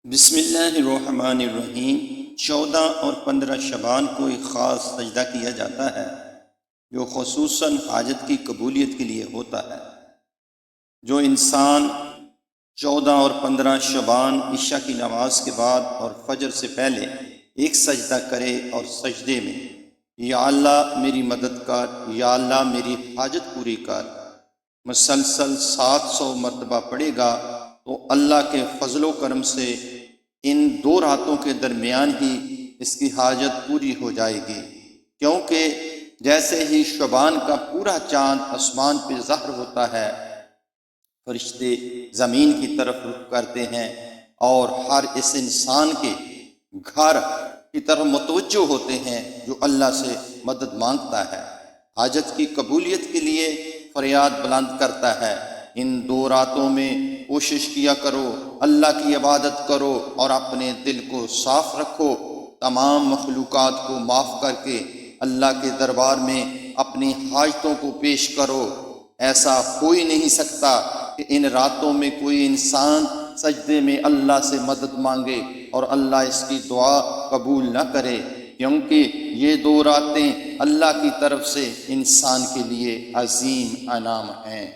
بسم اللہ الرحمن الرحیم 14 اور 15 شعبان کو ایک خاص سجدہ کیا جاتا ہے جو خصوصاً حاجت کی قبولیت کے لیے ہوتا ہے۔ جو انسان 14 اور 15 شعبان عشاء کی نماز کے بعد اور فجر سے پہلے ایک سجدہ کرے اور سجدے میں یا اللہ میری مدد کر، یا اللہ میری حاجت پوری کر مسلسل 700 مرتبہ پڑھے گا تو اللہ کے فضل و کرم سے ان 2 راتوں کے درمیان ہی اس کی حاجت پوری ہو جائے گی، کیونکہ جیسے ہی شعبان کا پورا چاند آسمان پہ ظاہر ہوتا ہے، فرشتے زمین کی طرف رخ کرتے ہیں اور ہر اس انسان کے گھر کی طرف متوجہ ہوتے ہیں جو اللہ سے مدد مانگتا ہے، حاجت کی قبولیت کے لیے فریاد بلند کرتا ہے۔ ان 2 راتوں میں کوشش کیا کرو، اللہ کی عبادت کرو اور اپنے دل کو صاف رکھو، تمام مخلوقات کو معاف کر کے اللہ کے دربار میں اپنی حاجتوں کو پیش کرو۔ ایسا ہو ہی نہیں سکتا کہ ان راتوں میں کوئی انسان سجدے میں اللہ سے مدد مانگے اور اللہ اس کی دعا قبول نہ کرے، کیونکہ یہ 2 راتیں اللہ کی طرف سے انسان کے لیے عظیم انعام ہیں۔